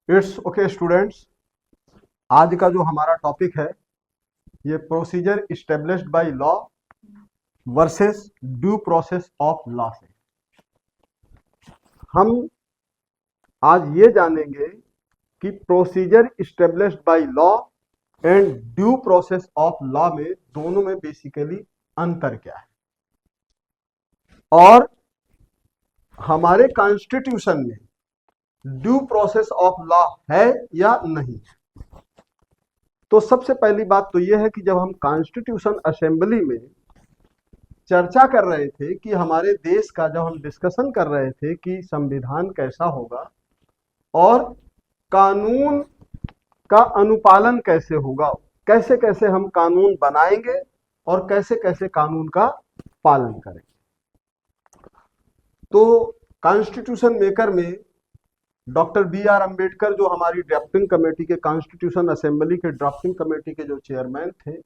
It's okay students. आज का जो हमारा टॉपिक है ये procedure established by law versus due process of law से हम आज ये जानेंगे कि procedure established by law and due process of law में दोनों में बेसिकली अंतर क्या है और हमारे कॉन्स्टिट्यूशन में ड्यू प्रोसेस ऑफ लॉ है या नहीं। तो सबसे पहली बात तो यह है कि जब हम कॉन्स्टिट्यूशन असेंबली में चर्चा कर रहे थे कि हमारे देश का, जब हम डिस्कशन कर रहे थे कि संविधान कैसा होगा और कानून का अनुपालन कैसे होगा, कैसे कैसे हम कानून बनाएंगे और कैसे कैसे कानून का पालन करेंगे, तो कॉन्स्टिट्यूशन मेकर में डॉक्टर बी.आर. अंबेडकर जो हमारी ड्राफ्टिंग कमेटी के, कॉन्स्टिट्यूशन असेंबली के ड्राफ्टिंग कमेटी के जो चेयरमैन थे,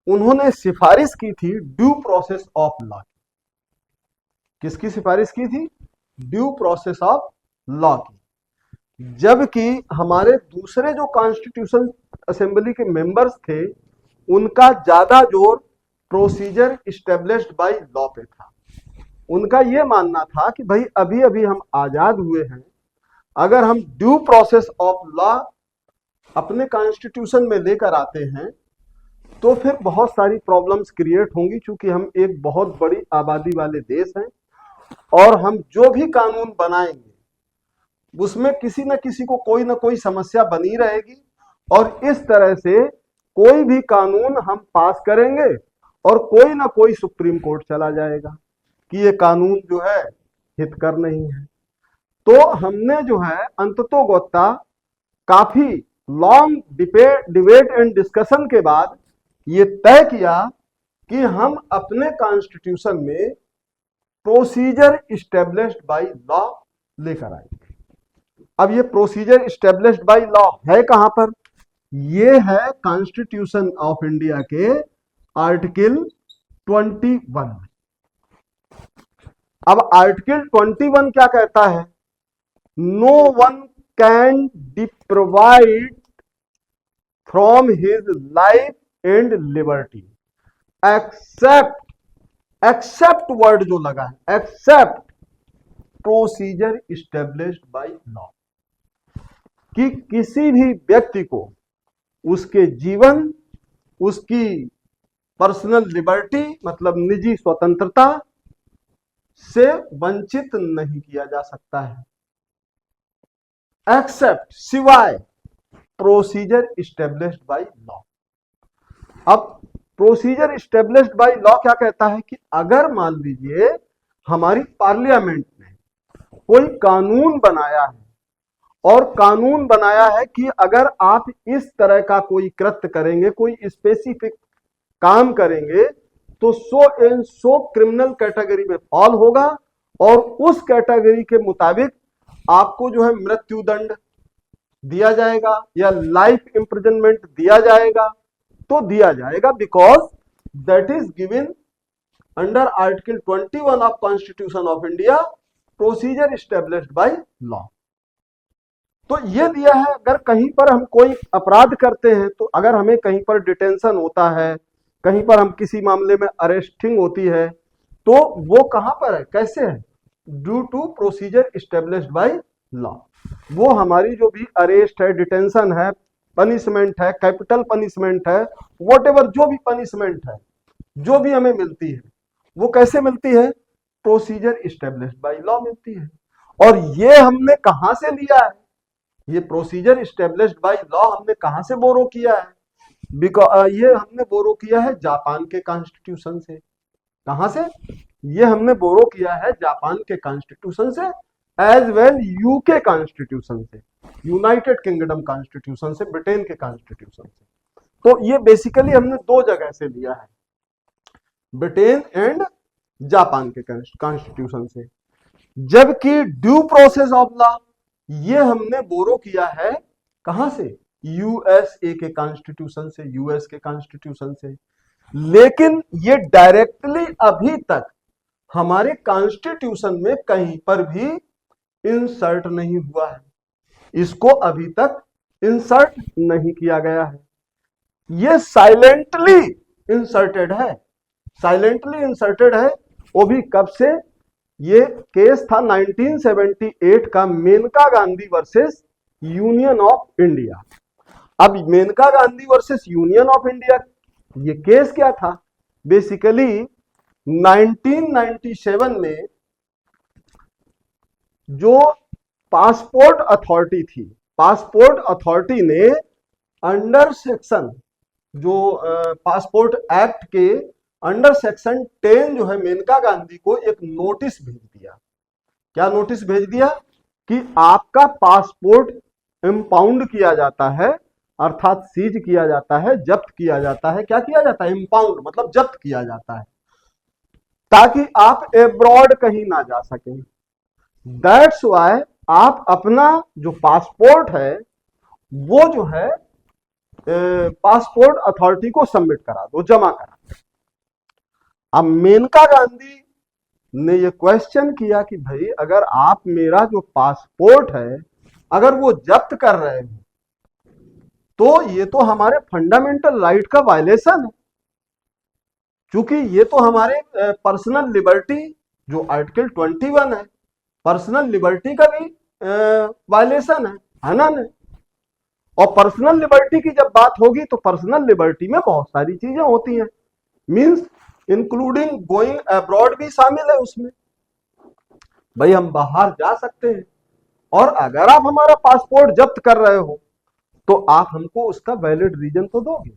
उन्होंने सिफारिश की थी ड्यू प्रोसेस ऑफ लॉ। किसकी सिफारिश की थी? ड्यू प्रोसेस ऑफ लॉ की। जबकि हमारे दूसरे जो कॉन्स्टिट्यूशन असेंबली के मेंबर्स थे उनका ज्यादा जोर प्रोसीजर इस्टेब्लिश्ड बाय लॉ पे था। उनका यह मानना था कि भाई अभी अभी हम आजाद हुए हैं, अगर हम ड्यू प्रोसेस ऑफ लॉ अपने कॉन्स्टिट्यूशन में लेकर आते हैं तो फिर बहुत सारी प्रॉब्लम्स क्रिएट होंगी, क्योंकि हम एक बहुत बड़ी आबादी वाले देश हैं और हम जो भी कानून बनाएंगे उसमें किसी न किसी को कोई ना कोई समस्या बनी रहेगी और इस तरह से कोई भी कानून हम पास करेंगे और कोई ना कोई सुप्रीम कोर्ट चला जाएगा कि ये कानून जो है हितकर नहीं है। तो हमने जो है अंततोगत्ता काफी लॉन्ग डिबेट एंड डिस्कशन के बाद ये तय किया कि हम अपने कॉन्स्टिट्यूशन में प्रोसीजर इस्टेब्लिश्ड बाय लॉ लेकर आएंगे। अब ये प्रोसीजर इस्टेब्लिश्ड बाय लॉ है कहां पर? ये है कॉन्स्टिट्यूशन ऑफ इंडिया के आर्टिकल 21। अब आर्टिकल 21 क्या कहता है? No one can deprived from his life and liberty except word जो लगा है, except procedure established by law, कि किसी भी व्यक्ति को उसके जीवन, उसकी पर्सनल लिबर्टी मतलब निजी स्वतंत्रता से वंचित नहीं किया जा सकता है, एक्सेप्ट सिवाय प्रोसीजर इस्टेब्लिश्ड बाय लॉ। अब प्रोसीजर इस्टेब्लिश्ड बाय लॉ क्या कहता है कि अगर मान लीजिए हमारी पार्लियामेंट ने कोई कानून बनाया है और कानून बनाया है कि अगर आप इस तरह का कोई कृत्य करेंगे, कोई स्पेसिफिक काम करेंगे तो so and so criminal category में फॉल होगा और उस कैटेगरी के मुताबिक आपको जो है मृत्यु दंड दिया जाएगा या लाइफ इंप्रिजनमेंट दिया जाएगा, तो दिया जाएगा because that is given under article 21 of constitution of India, procedure established by law. तो ये दिया है अगर कहीं पर हम कोई अपराध करते हैं, तो अगर हमें कहीं पर डिटेंशन होता है, कहीं पर हम किसी मामले में अरेस्टिंग होती है, तो वो कहां पर है, कैसे है? Due to procedure established by law. वो हमारी जो भी अरेस्ट है, डिटेंशन है, पनिशमेंट है, कैपिटल पनिशमेंट है, व्हाटएवर जो भी पनिशमेंट है, जो भी हमें मिलती है वो कैसे मिलती है? प्रोसीजर इस्टेब्लिश्ड बाय लॉ मिलती है। और ये हमने कहां से लिया है? ये प्रोसीजर इस्टेब्लिश्ड बाय लॉ हमने कहां से बोरो किया है? बिकॉज ये हमने बोरो किया है जापान के कॉन्स्टिट्यूशन से। कहां से? ये हमने बोरो किया है जापान के कॉन्स्टिट्यूशन से, एज वेल यूके कॉन्स्टिट्यूशन से, यूनाइटेड किंगडम कॉन्स्टिट्यूशन से, ब्रिटेन के कॉन्स्टिट्यूशन से। तो ये बेसिकली हमने दो जगह से लिया है, ब्रिटेन एंड जापान के कॉन्स्टिट्यूशन से। जबकि ड्यू प्रोसेस ऑफ लॉ ये हमने बोरो किया है कहां से? यूएसए के कॉन्स्टिट्यूशन से, यूएस के कॉन्स्टिट्यूशन से। लेकिन ये डायरेक्टली अभी तक हमारे कॉन्स्टिट्यूशन में कहीं पर भी इंसर्ट नहीं हुआ है। इसको अभी तक इंसर्ट नहीं किया गया है। ये साइलेंटली इंसर्टेड है, साइलेंटली इंसर्टेड है। वो भी कब से? ये केस था 1978 का, Maneka Gandhi versus Union of India. अब Maneka Gandhi versus Union of India, ये केस क्या था? बेसिकली 1997 में जो पासपोर्ट अथॉरिटी थी, पासपोर्ट अथॉरिटी ने अंडर सेक्शन, जो पासपोर्ट एक्ट के अंडर सेक्शन 10 जो है, मेनका गांधी को एक नोटिस भेज दिया। क्या नोटिस भेज दिया? कि आपका पासपोर्ट इंपाउंड किया जाता है, अर्थात सीज किया जाता है, जब्त किया जाता है। क्या किया जाता है? इंपाउंड मतलब जब्त किया जाता है, ताकि आप एब्रॉड कहीं ना जा सकें। दैट्स वाई आप अपना जो पासपोर्ट है वो जो है पासपोर्ट अथॉरिटी को सबमिट करा दो, जमा करा दो। अब मेनका गांधी ने ये क्वेश्चन किया कि भाई अगर आप मेरा जो पासपोर्ट है अगर वो जब्त कर रहे हो तो ये तो हमारे फंडामेंटल राइट का वायलेशन है, क्योंकि ये तो हमारे पर्सनल लिबर्टी, जो आर्टिकल 21 है, पर्सनल लिबर्टी का भी वायलेशन है ना? नहीं। और पर्सनल लिबर्टी की जब बात होगी तो पर्सनल लिबर्टी में बहुत सारी चीजें होती हैं, मींस इंक्लूडिंग गोइंग अब्रॉड भी शामिल है उसमें। भाई हम बाहर जा सकते हैं, और अगर आप हमारा पासपोर्ट जब्त कर रहे हो तो आप हमको उसका वैलिड रीजन तो दोगे।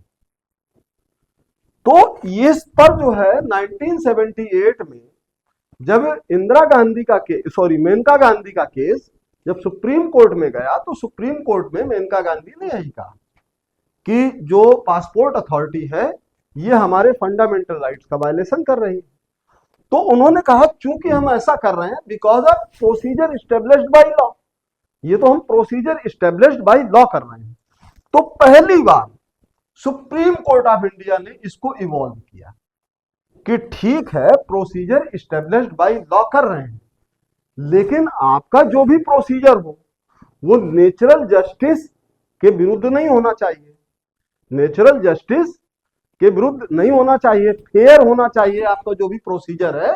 तो इस पर जो है 1978 में जब इंदिरा गांधी का केस, मेनका गांधी का केस जब सुप्रीम कोर्ट में गया, तो सुप्रीम कोर्ट में मेनका गांधी ने यही कहा कि जो पासपोर्ट अथॉरिटी है ये हमारे फंडामेंटल राइट्स का वायलेशन कर रही है। तो उन्होंने कहा चूंकि हम ऐसा कर रहे हैं because of procedure established by law, ये तो हम प्रोसीजर इस्टेब्लिश्ड बाय लॉ कर रहे हैं। तो पहली बार सुप्रीम कोर्ट ऑफ इंडिया ने इसको इवॉल्व किया कि ठीक है प्रोसीजर इस्टेब्लिश्ड बाय लॉ कर रहे हैं, लेकिन आपका जो भी प्रोसीजर हो वो नेचुरल जस्टिस के विरुद्ध नहीं होना चाहिए, नेचुरल जस्टिस के विरुद्ध नहीं होना चाहिए, फेयर होना चाहिए। आपका जो भी प्रोसीजर है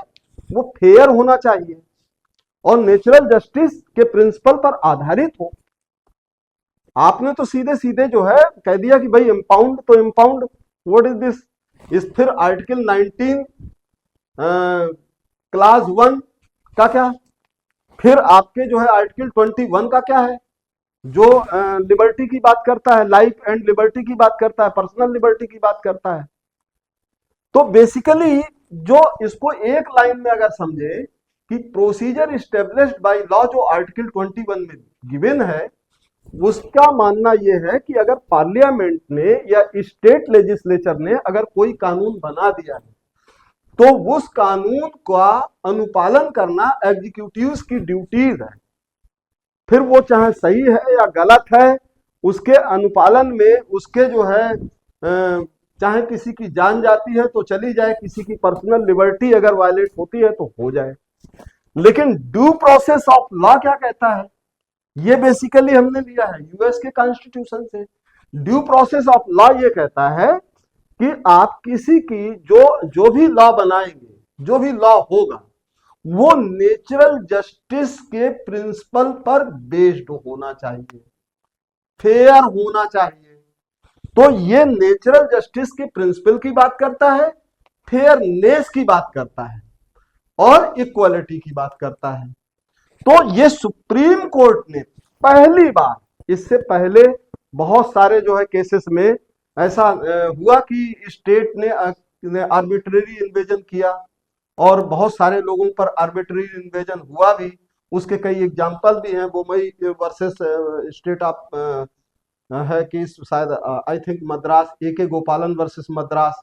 वो फेयर होना चाहिए और नेचुरल जस्टिस के प्रिंसिपल पर आधारित हो। आपने तो सीधे सीधे जो है कह दिया कि भाई इंपाउंड तो इंपाउंड, व्हाट इज दिस? इस फिर आर्टिकल 19 क्लास 1 का क्या, फिर आपके जो है आर्टिकल 21 का क्या है, जो लिबर्टी की बात करता है, लाइफ एंड लिबर्टी की बात करता है, पर्सनल लिबर्टी की बात करता है। तो बेसिकली जो इसको एक लाइन में अगर समझे कि प्रोसीजर इस्टेब्लिश्ड बाय लॉ जो आर्टिकल 21 में गिवन है, उसका मानना यह है कि अगर पार्लियामेंट ने या स्टेट लेजिस्लेचर ने अगर कोई कानून बना दिया है तो उस कानून का अनुपालन करना एग्जीक्यूटिव्स की ड्यूटीज है। फिर वो चाहे सही है या गलत है, उसके अनुपालन में उसके जो है चाहे किसी की जान जाती है तो चली जाए, किसी की पर्सनल लिबर्टी अगर वायलेट होती है तो हो जाए। लेकिन ड्यू प्रोसेस ऑफ लॉ क्या कहता है? ये बेसिकली हमने लिया है यूएस के कॉन्स्टिट्यूशन से। ड्यू प्रोसेस ऑफ लॉ ये कहता है कि आप किसी की जो भी लॉ बनाएंगे, जो भी लॉ होगा वो नेचुरल जस्टिस के प्रिंसिपल पर बेस्ड होना चाहिए, फेयर होना चाहिए। तो ये नेचुरल जस्टिस के प्रिंसिपल की बात करता है, फेयरनेस की बात करता है और इक्वालिटी की बात करता है। तो ये सुप्रीम कोर्ट ने पहली बार, इससे पहले बहुत सारे जो है केसेस में ऐसा हुआ कि स्टेट ने आर्बिट्रेरी इन्वेजन किया और बहुत सारे लोगों पर आर्बिट्रेरी इन्वेजन हुआ भी, उसके कई एग्जाम्पल भी हैं। बोमई वर्सेस स्टेट ऑफ है कि शायद आई थिंक मद्रास, AK गोपालन वर्सेस मद्रास,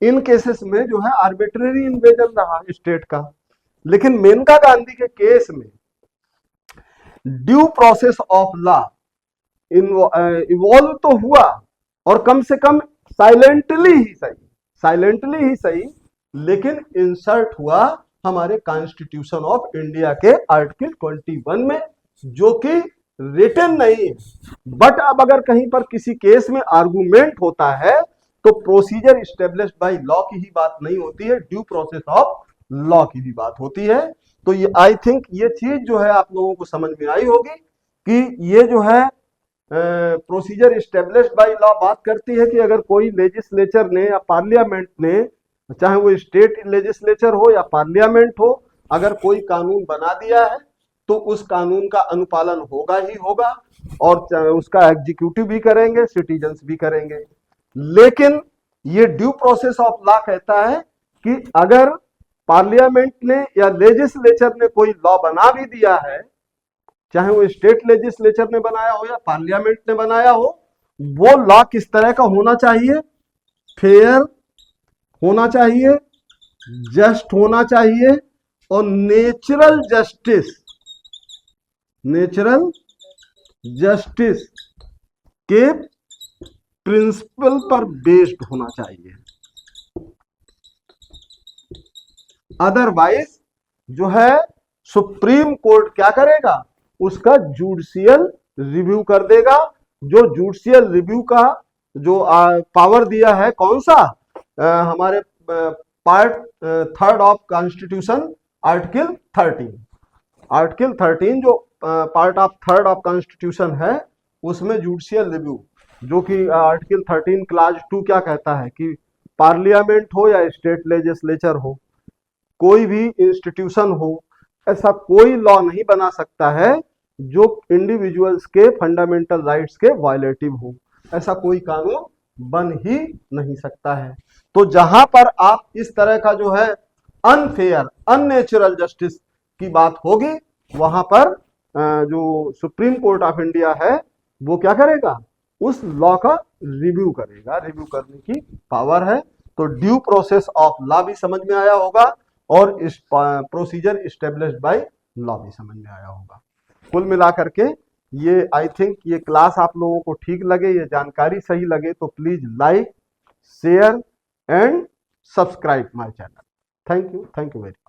इन केसेस में जो है आर्बिट्रेरी इन्वेजन रहा स्टेट का। लेकिन मेनका गांधी के केस में due process of law evolve तो हुआ, और कम से कम साइलेंटली ही सही, लेकिन इंसर्ट हुआ हमारे कॉन्स्टिट्यूशन ऑफ इंडिया के आर्टिकल 21 में, जो कि रिटन नहीं है, बट अब अगर कहीं पर किसी केस में आर्गुमेंट होता है तो प्रोसीजर इस्टेब्लिश्ड बाय लॉ की ही बात नहीं होती है, ड्यू प्रोसेस ऑफ लॉ की भी बात होती है। तो ये आई थिंक ये चीज जो है आप लोगों को समझ में आई होगी कि ये जो है प्रोसीजर इस्टेब्लिश्ड बाय लॉ बात करती है कि अगर कोई लेजिस्लेचर ने या पार्लियामेंट ने, चाहे वो स्टेट लेजिस्लेचर हो या पार्लियामेंट हो, अगर कोई कानून बना दिया है तो उस कानून का अनुपालन होगा ही होगा, और उसका एग्जीक्यूटिव भी करेंगे, सिटीजन्स भी करेंगे। लेकिन ये ड्यू प्रोसेस ऑफ लॉ कहता है कि अगर पार्लियामेंट ने या लेजिस्लेचर ने कोई लॉ बना भी दिया है, चाहे वो स्टेट लेजिस्लेचर ने बनाया हो या पार्लियामेंट ने बनाया हो, वो लॉ किस तरह का होना चाहिए? फेयर होना चाहिए, जस्ट होना चाहिए, और नेचुरल जस्टिस के प्रिंसिपल पर बेस्ड होना चाहिए। अदरवाइज जो है सुप्रीम कोर्ट क्या करेगा? उसका जुडिशियल रिव्यू कर देगा। जो जुडिशियल रिव्यू का जो पावर दिया है, कौन सा? हमारे पार्ट 3 ऑफ कॉन्स्टिट्यूशन आर्टिकल 13 जो पार्ट ऑफ 3 ऑफ कॉन्स्टिट्यूशन है, उसमें जुडिशियल रिव्यू, जो कि आर्टिकल 13 क्लाज 2 क्या कहता है कि पार्लियामेंट हो या स्टेट लेजिस्लेचर हो, कोई भी इंस्टीट्यूशन हो, ऐसा कोई लॉ नहीं बना सकता है जो इंडिविजुअल्स के फंडामेंटल राइट्स के वायलेटिव हो। ऐसा कोई कानून बन ही नहीं सकता है। तो जहां पर आप इस तरह का जो है अनफेयर, अननेचुरल जस्टिस की बात होगी, वहां पर जो सुप्रीम कोर्ट ऑफ इंडिया है वो क्या करेगा? उस लॉ का रिव्यू करेगा। रिव्यू करने की पावर है। तो ड्यू प्रोसेस ऑफ लॉ भी समझ में आया होगा, और इस प्रोसीजर इस्टेब्लिश्ड बाय लॉ भी समझ में आया होगा। कुल मिलाकर के ये आई थिंक ये क्लास आप लोगों को ठीक लगे, ये जानकारी सही लगे तो please like, share and subscribe my channel. Thank you very much.